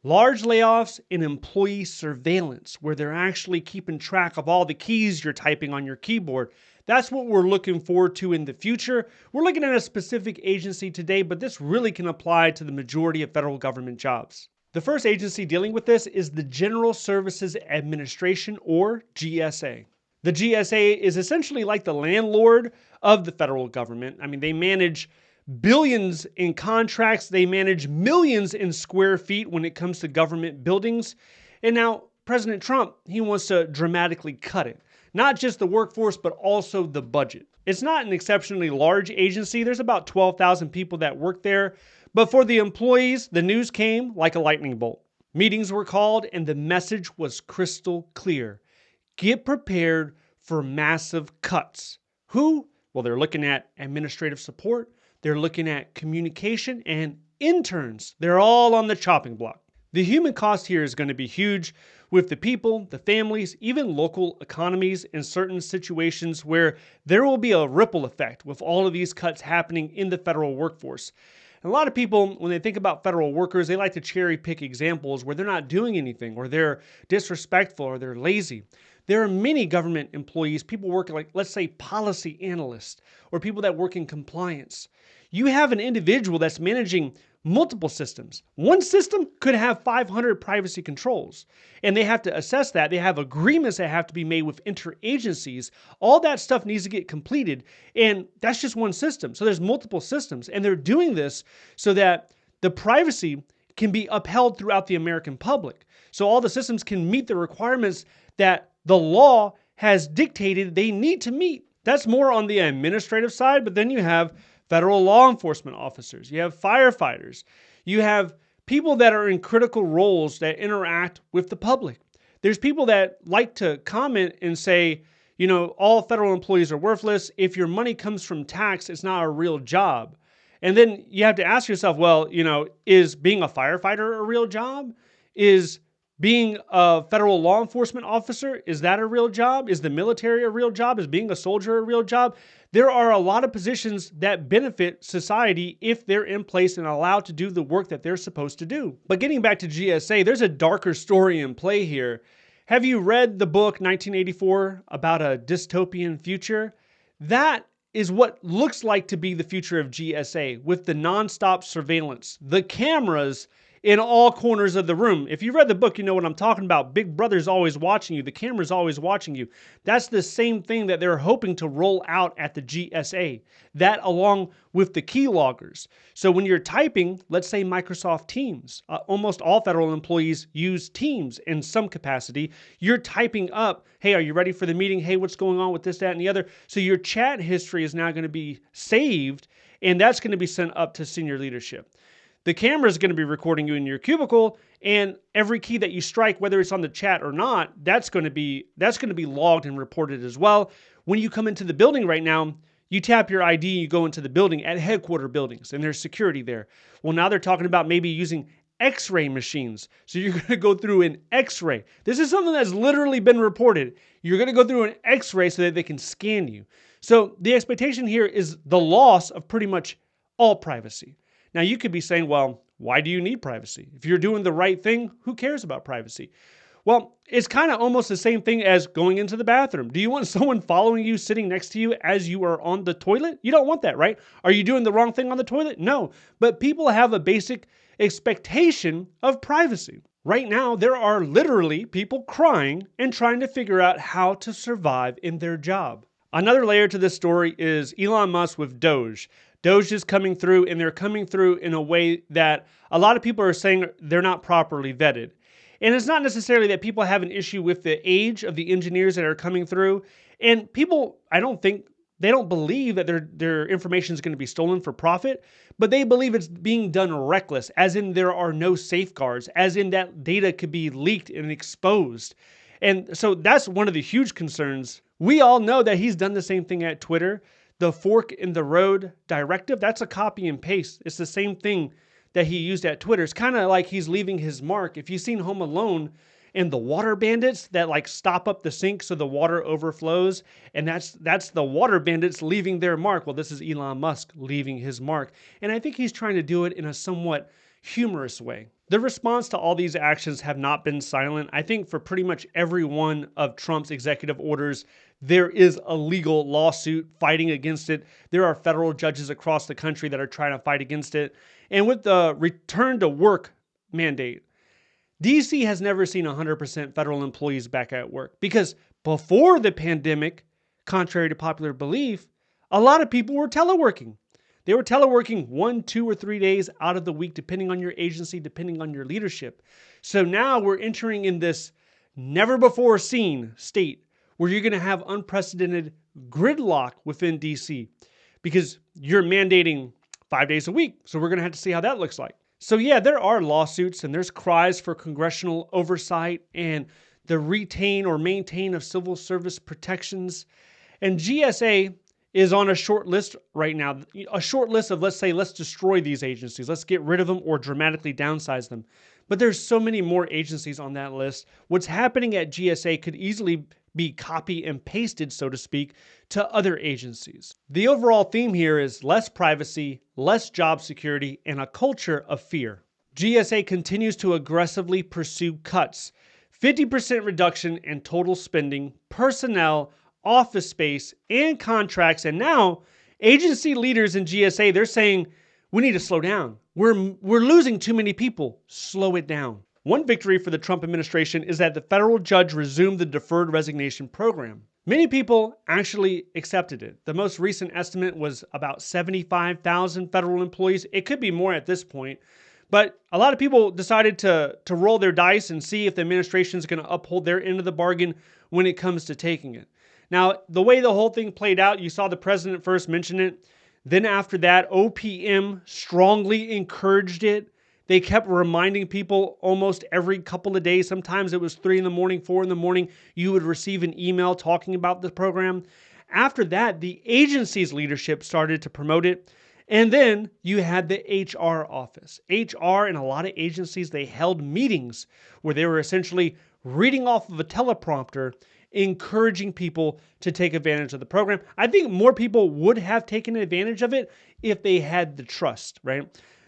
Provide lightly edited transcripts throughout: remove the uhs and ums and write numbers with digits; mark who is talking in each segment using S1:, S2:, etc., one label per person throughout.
S1: Large layoffs and employee surveillance, where they're actually keeping track of all the keys you're typing on your keyboard. That's what we're looking forward to in the future. We're looking at a specific agency today, but this really can apply to the majority of federal government jobs. The first agency dealing with this is the General Services Administration, or GSA. The GSA is essentially like the landlord of the federal government. I mean, they manage billions in contracts, they manage millions in square feet when it comes to government buildings. And now President Trump, he wants to dramatically cut it. Not just the workforce, but also the budget. It's not an exceptionally large agency. There's about 12,000 people that work there. But for the employees, the news came like a lightning bolt. Meetings were called and the message was crystal clear. Get prepared for massive cuts. Who? Well, they're looking at administrative support. They're looking at communication and interns. They're all on the chopping block. The human cost here is going to be huge with the people, the families, even local economies in certain situations where there will be a ripple effect with all of these cuts happening in the federal workforce. And a lot of people, when they think about federal workers, they like to cherry pick examples where they're not doing anything, or they're disrespectful, or they're lazy. There are many government employees, people working like, let's say, policy analysts, or people that work in compliance. You have an individual that's managing multiple systems. One system could have 500 privacy controls, and they have to assess that. They have agreements that have to be made with interagencies. All that stuff needs to get completed, and that's just one system. So there's multiple systems, and they're doing this so that the privacy can be upheld throughout the American public. So all the systems can meet the requirements that the law has dictated they need to meet. That's more on the administrative side, but then you have federal law enforcement officers, you have firefighters, you have people that are in critical roles that interact with the public. There's people that like to comment and say, all federal employees are worthless. If your money comes from tax, it's not a real job. And then you have to ask yourself, well, is being a firefighter a real job? Is being a federal law enforcement officer, is that a real job? Is the military a real job? Is being a soldier a real job? There are a lot of positions that benefit society if they're in place and allowed to do the work that they're supposed to do. But getting back to GSA, there's a darker story in play here. Have you read the book 1984 about a dystopian future? That is what looks like to be the future of GSA, with the nonstop surveillance, the cameras in all corners of the room. If you read the book, you know what I'm talking about. Big Brother's always watching you. The camera's always watching you. That's the same thing that they're hoping to roll out at the GSA. That along with the keyloggers. So when you're typing, let's say Microsoft Teams, almost all federal employees use Teams in some capacity. You're typing up, hey, are you ready for the meeting? Hey, what's going on with this, that, and the other? So your chat history is now going to be saved, and that's going to be sent up to senior leadership. The camera is going to be recording you in your cubicle, and every key that you strike, whether it's on the chat or not, that's going to be logged and reported as well. When you come into the building right now, you tap your ID, you go into the building at headquarter buildings, and there's security there. Well, now they're talking about maybe using X-ray machines. So you're going to go through an X-ray. This is something that's literally been reported. You're going to go through an X-ray so that they can scan you. So the expectation here is the loss of pretty much all privacy. Now, you could be saying, well, why do you need privacy? If you're doing the right thing, who cares about privacy? Well, it's kind of almost the same thing as going into the bathroom. Do you want someone following you, sitting next to you as you are on the toilet? You don't want that, right? Are you doing the wrong thing on the toilet? No. But people have a basic expectation of privacy. Right now, there are literally people crying and trying to figure out how to survive in their job. Another layer to this story is Elon Musk with Doge. Doge is coming through, and they're coming through in a way that a lot of people are saying they're not properly vetted. And it's not necessarily that people have an issue with the age of the engineers that are coming through. And people, I don't think, they don't believe that their information is going to be stolen for profit, but they believe it's being done reckless, as in there are no safeguards, as in that data could be leaked and exposed. And so that's one of the huge concerns. We all know that he's done the same thing at Twitter. The fork in the road directive, that's a copy and paste. It's the same thing that he used at Twitter. It's kind of like he's leaving his mark. If you've seen Home Alone and the water bandits that like stop up the sink so the water overflows, and that's the water bandits leaving their mark. Well, this is Elon Musk leaving his mark. And I think he's trying to do it in a somewhat humorous way. The response to all these actions have not been silent. I think for pretty much every one of Trump's executive orders, there is a legal lawsuit fighting against it. There are federal judges across the country that are trying to fight against it. And with the return to work mandate, DC has never seen 100% federal employees back at work because before the pandemic, contrary to popular belief, a lot of people were teleworking. They were teleworking 1, 2, or 3 days out of the week, depending on your agency, depending on your leadership. So now we're entering in this never before seen state where you're going to have unprecedented gridlock within DC because you're mandating 5 days a week. So we're going to have to see how that looks like. So yeah, there are lawsuits and there's cries for congressional oversight and the retain or maintain of civil service protections. And GSA is on a short list right now, a short list of, let's say, let's destroy these agencies, let's get rid of them or dramatically downsize them. But there's so many more agencies on that list. What's happening at GSA could easily be copy and pasted, so to speak, to other agencies. The overall theme here is less privacy, less job security, and a culture of fear. GSA continues to aggressively pursue cuts, 50% reduction in total spending, personnel, office space, and contracts. And now agency leaders in GSA, they're saying, we need to slow down. We're losing too many people. Slow it down. One victory for the Trump administration is that the federal judge resumed the deferred resignation program. Many people actually accepted it. The most recent estimate was about 75,000 federal employees. It could be more at this point. But a lot of people decided to roll their dice and see if the administration is going to uphold their end of the bargain when it comes to taking it. Now, the way the whole thing played out, you saw the president first mention it. Then after that, OPM strongly encouraged it. They kept reminding people almost every couple of days. Sometimes it was 3 in the morning, 4 in the morning. You would receive an email talking about the program. After that, the agency's leadership started to promote it. And then you had the HR office. HR and a lot of agencies, they held meetings where they were essentially reading off of a teleprompter, encouraging people to take advantage of the program. I think more people would have taken advantage of it if they had the trust, right?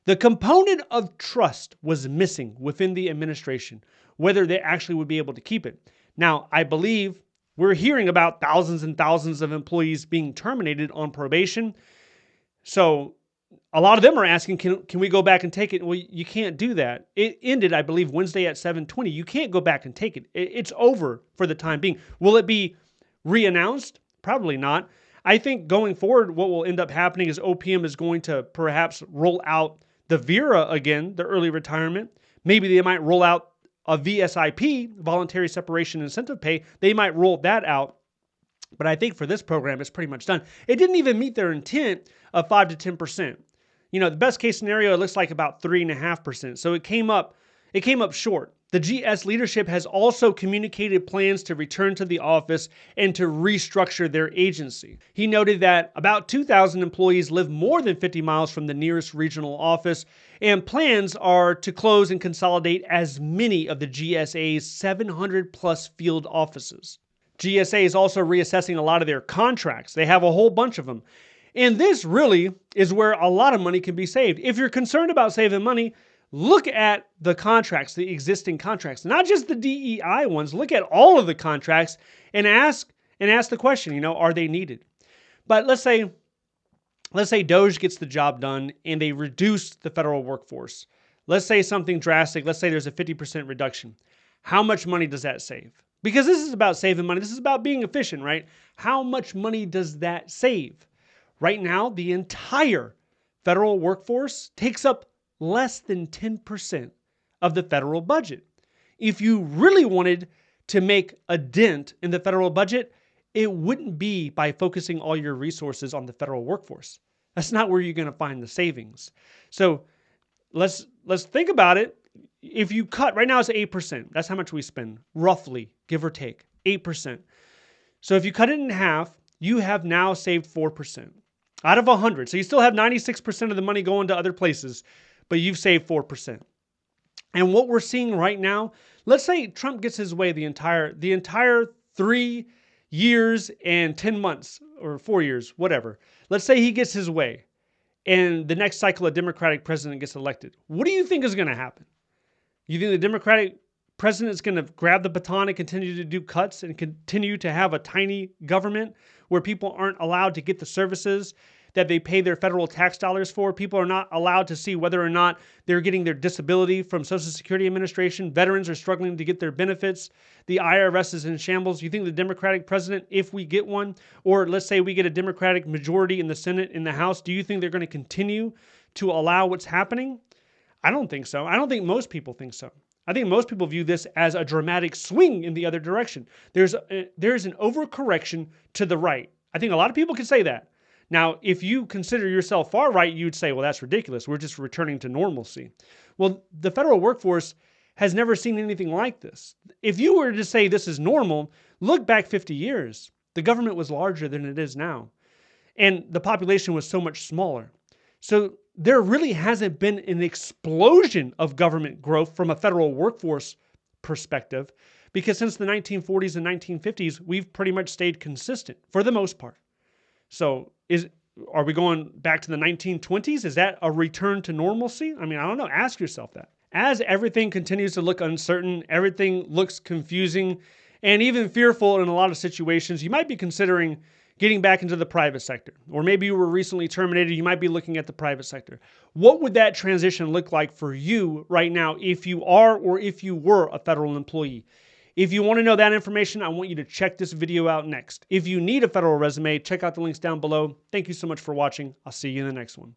S1: The component of trust was missing within the administration, whether they actually would be able to keep it. Now, I believe we're hearing about thousands and thousands of employees being terminated on probation. So a lot of them are asking, can we go back and take it? Well, you can't do that. It ended, I believe, Wednesday at 7:20. You can't go back and take it. It's over for the time being. Will it be re-announced? Probably not. I think going forward, what will end up happening is OPM is going to perhaps roll out the VERA again, the early retirement. Maybe they might roll out a VSIP, voluntary separation incentive pay. They might roll that out. But I think for this program, it's pretty much done. It didn't even meet their intent of 5 to 10%. You know, the best case scenario, it looks like about 3.5%. So it came up short. The GS leadership has also communicated plans to return to the office and to restructure their agency. He noted that about 2,000 employees live more than 50 miles from the nearest regional office, and plans are to close and consolidate as many of the GSA's 700 plus field offices. GSA is also reassessing a lot of their contracts. They have a whole bunch of them. And this really is where a lot of money can be saved. If you're concerned about saving money, look at the contracts, the existing contracts, not just the DEI ones. Look at all of the contracts and ask the question, are they needed? But let's say DOGE gets the job done and they reduce the federal workforce. Let's say something drastic. Let's say there's a 50% reduction. How much money does that save? Because this is about saving money. This is about being efficient, right? How much money does that save? Right now, the entire federal workforce takes up less than 10% of the federal budget. If you really wanted to make a dent in the federal budget, it wouldn't be by focusing all your resources on the federal workforce. That's not where you're going to find the savings. So let's think about it. If you cut, right now it's 8%. That's how much we spend, roughly, give or take, 8%. So if you cut it in half, you have now saved 4% out of 100. So you still have 96% of the money going to other places, but you've saved 4%. And what we're seeing right now, let's say Trump gets his way the entire 3 years and 10 months or 4 years, whatever. Let's say he gets his way and the next cycle a Democratic president gets elected. What do you think is going to happen? You think the Democratic president is going to grab the baton and continue to do cuts and continue to have a tiny government where people aren't allowed to get the services that they pay their federal tax dollars for? People are not allowed to see whether or not they're getting their disability from Social Security Administration. Veterans are struggling to get their benefits. The IRS is in shambles. You think the Democratic president, if we get one, or let's say we get a Democratic majority in the Senate, in the House, do you think they're going to continue to allow what's happening? I don't think so. I don't think most people think so. I think most people view this as a dramatic swing in the other direction. There's an overcorrection to the right. I think a lot of people can say that. Now, if you consider yourself far right, you'd say, well, that's ridiculous. We're just returning to normalcy. Well, the federal workforce has never seen anything like this. If you were to say this is normal, look back 50 years. The government was larger than it is now, and the population was so much smaller. So there really hasn't been an explosion of government growth from a federal workforce perspective, because since the 1940s and 1950s, we've pretty much stayed consistent for the most part. So are we going back to the 1920s? Is that a return to normalcy? I mean, I don't know. Ask yourself that. As everything continues to look uncertain, everything looks confusing and even fearful in a lot of situations, you might be considering getting back into the private sector. Or maybe you were recently terminated, you might be looking at the private sector. What would that transition look like for you right now if you are or if you were a federal employee? If you want to know that information, I want you to check this video out next. If you need a federal resume, check out the links down below. Thank you so much for watching. I'll see you in the next one.